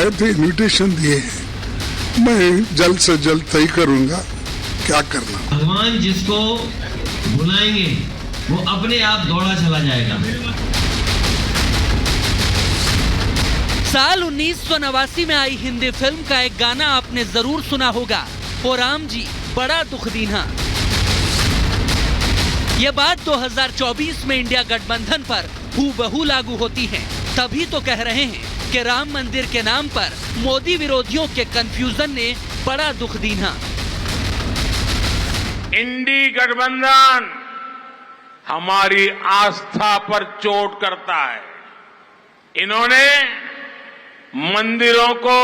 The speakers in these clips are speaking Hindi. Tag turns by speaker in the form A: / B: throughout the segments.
A: आए थे, इनविटेशन दिए हैं, मैं जल्द से जल्द तय करूंगा क्या करना।
B: भगवान जिसको बुलाएंगे वो अपने आप दौड़ा चला जाएगा।
C: साल 1989 में आई हिंदी फिल्म का एक गाना आपने जरूर सुना होगा, ओ राम जी बड़ा दुख दीन्हा। ये बात 2024 में इंडिया गठबंधन पर हूबहू लागू होती है। तभी तो कह रहे हैं कि राम मंदिर के नाम पर मोदी विरोधियों के कंफ्यूजन ने बड़ा दुख दीन्हा।
D: इंडी गठबंधन हमारी आस्था पर चोट करता है। इन्होंने मंदिरों को,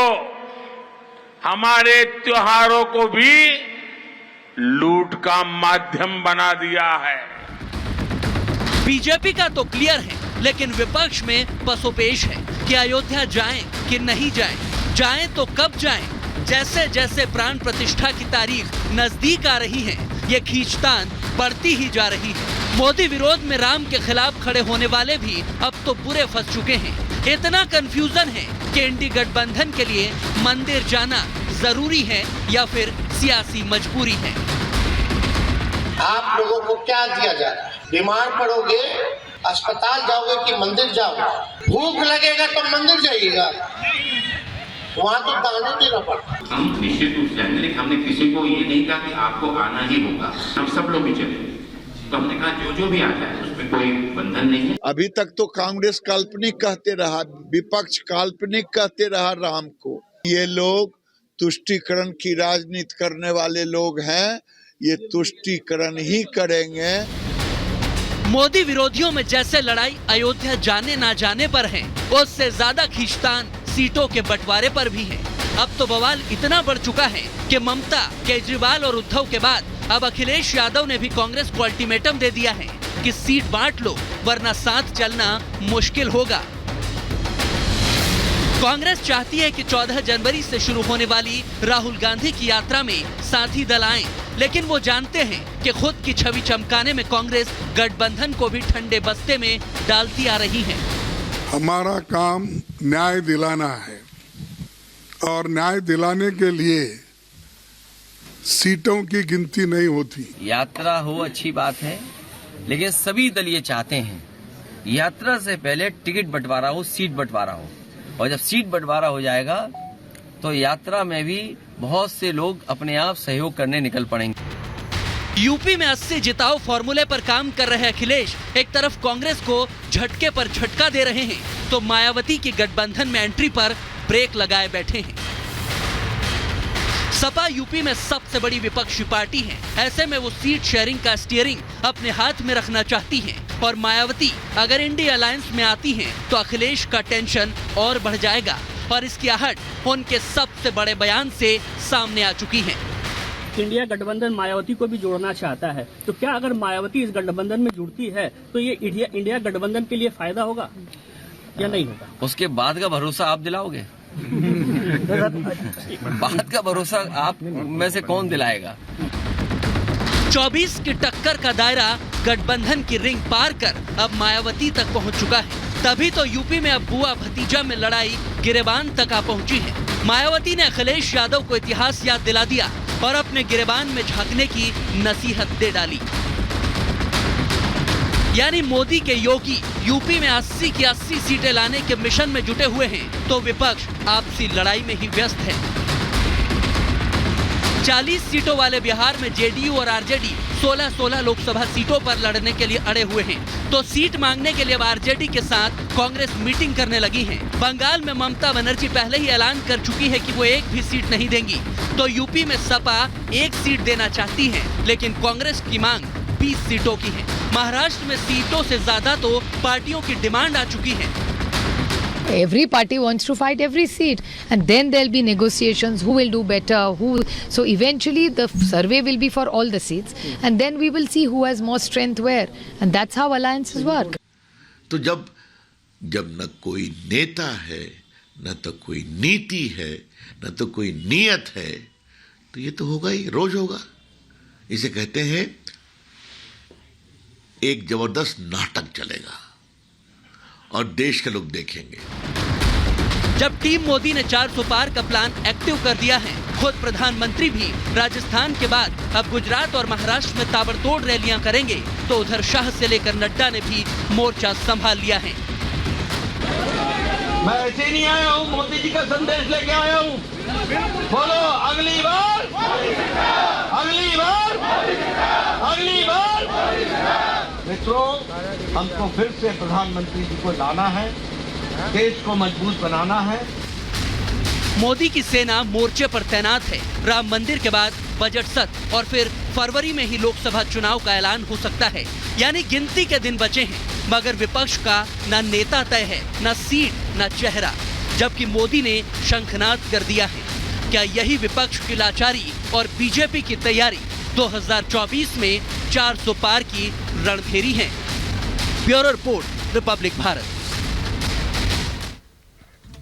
D: हमारे त्योहारों को भी लूट का माध्यम बना दिया है।
C: बीजेपी का तो क्लियर है, लेकिन विपक्ष में पसोपेश है कि अयोध्या जाएं कि नहीं जाएं, जाएं तो कब जाएं। जैसे जैसे प्राण प्रतिष्ठा की तारीख नजदीक आ रही है, ये खींचतान बढ़ती ही जा रही है। मोदी विरोध में राम के खिलाफ खड़े होने वाले भी अब तो पूरे फंस चुके हैं। इतना कंफ्यूजन है कि इंडी गठबंधन के लिए मंदिर जाना जरूरी है या फिर सियासी मजबूरी है।
E: आप लोगों को क्या दिया जा रहा है? बीमार पड़ोगे अस्पताल जाओगे कि मंदिर जाओगे? भूख लगेगा तो मंदिर जाइएगा, वहाँ तो दाने देना पड़ता।
F: हम निश्चित रूप से जाएंगे, लेकिन हमने किसी को ये नहीं कहा कि आपको आना ही होगा। हम सब लोग ही चलेंगे। तो हमने कहा जो भी आ जाए उसमें कोई बंधन नहीं है।
G: अभी तक तो कांग्रेस काल्पनिक कहते रहा, विपक्ष काल्पनिक कहते रहा राम को। ये लोग तुष्टीकरण की राजनीति करने वाले लोग हैं, ये तुष्टीकरण ही करेंगे।
C: मोदी विरोधियों में जैसे लड़ाई अयोध्या जाने ना जाने पर है, उससे ज्यादा खींचतान सीटों के बंटवारे पर भी है। अब तो बवाल इतना बढ़ चुका है कि ममता, केजरीवाल और उद्धव के बाद अब अखिलेश यादव ने भी कांग्रेस को अल्टीमेटम दे दिया है कि सीट बांट लो वरना साथ चलना मुश्किल होगा। कांग्रेस चाहती है कि 14 जनवरी से शुरू होने वाली राहुल गांधी की यात्रा में साथी दल आएं, लेकिन वो जानते हैं कि खुद की छवि चमकाने में कांग्रेस गठबंधन को भी ठंडे बस्ते में डालती आ रही है।
A: हमारा काम न्याय दिलाना है और न्याय दिलाने के लिए सीटों की गिनती नहीं होती।
H: यात्रा हो अच्छी बात है, लेकिन सभी दल ये चाहते हैं यात्रा से पहले टिकट बंटवारा हो, सीट बंटवारा हो, और जब सीट बंटवारा हो जाएगा तो यात्रा में भी बहुत से लोग अपने आप सहयोग करने निकल पड़ेंगे।
C: यूपी में 80 जिताओ फॉर्मूले पर काम कर रहे अखिलेश एक तरफ कांग्रेस को झटके पर झटका दे रहे हैं, तो मायावती की गठबंधन में एंट्री पर ब्रेक लगाए बैठे हैं। सपा यूपी में सबसे बड़ी विपक्षी पार्टी है, ऐसे में वो सीट शेयरिंग का स्टीयरिंग अपने हाथ में रखना चाहती हैं, और मायावती अगर इंडिया अलायंस में आती हैं तो अखिलेश का टेंशन और बढ़ जाएगा, और इसकी आहट उनके सबसे बड़े बयान से सामने आ चुकी है।
I: इंडिया गठबंधन मायावती को भी जोड़ना चाहता है, तो क्या अगर मायावती इस गठबंधन में जुड़ती है तो ये इंडिया गठबंधन के लिए फायदा होगा या नहीं होगा?
H: उसके बाद का भरोसा आप दिलाओगे? बात का भरोसा आप में से कौन दिलाएगा?
C: 24 की टक्कर का दायरा गठबंधन की रिंग पार कर अब मायावती तक पहुंच चुका है। तभी तो यूपी में अब बुआ भतीजा में लड़ाई गिरेबान तक आ पहुंची है। मायावती ने अखिलेश यादव को इतिहास याद दिला दिया और अपने गिरेबान में झांकने की नसीहत दे डाली। यानी मोदी के योगी यूपी में 80 की 80 सीटें लाने के मिशन में जुटे हुए हैं, तो विपक्ष आपसी लड़ाई में ही व्यस्त है। 40 सीटों वाले बिहार में जेडीयू और आरजेडी 16-16 लोकसभा सीटों पर लड़ने के लिए अड़े हुए हैं, तो सीट मांगने के लिए अब आरजेडी के साथ कांग्रेस मीटिंग करने लगी है। बंगाल में ममता बनर्जी पहले ही ऐलान कर चुकी है कि वो एक भी सीट नहीं देंगी, तो यूपी में सपा एक सीट देना चाहती है, लेकिन कांग्रेस की मांग 20 सीटों की है। महाराष्ट्र में सीटों से ज्यादा तो पार्टियों की डिमांड आ चुकी है।
J: Every party wants to fight every seat, and then there'll be negotiations. Who will do better? So eventually the survey will be for all the seats, and then we will see who has more strength where, and that's how alliances work.
K: तो जब न कोई नेता है, न तो कोई नीति है, न तो कोई नियत है, तो ये तो होगा ही, रोज होगा। इसे कहते हैं एक जबरदस्त नाटक चलेगा और देश के लोग देखेंगे।
C: जब टीम मोदी ने 400 पार का प्लान एक्टिव कर दिया है, खुद प्रधानमंत्री भी राजस्थान के बाद अब गुजरात और महाराष्ट्र में ताबड़तोड़ रैलियां करेंगे, तो उधर शाह से लेकर नड्डा ने भी मोर्चा संभाल लिया है।
B: मैं ऐसे नहीं आया हूँ, मोदी जी का संदेश लेके आया हूँ। बोलो अगली बार, अगली बार, अगली बार। मित्रों, हमको फिर से प्रधानमंत्री जी को लाना है, देश को मजबूत बनाना है।
C: मोदी की सेना मोर्चे पर तैनात है। राम मंदिर के बाद बजट सत्र और फिर फरवरी में ही लोकसभा चुनाव का ऐलान हो सकता है, यानी गिनती के दिन बचे हैं। मगर विपक्ष का न नेता तय है, न सीट, न चेहरा, जबकि मोदी ने शंखनाद कर दिया है। क्या यही विपक्ष की लाचारी और बीजेपी की तैयारी 2024 में 400 पार की रणभेरी है? Bureau report, Republic Bharat.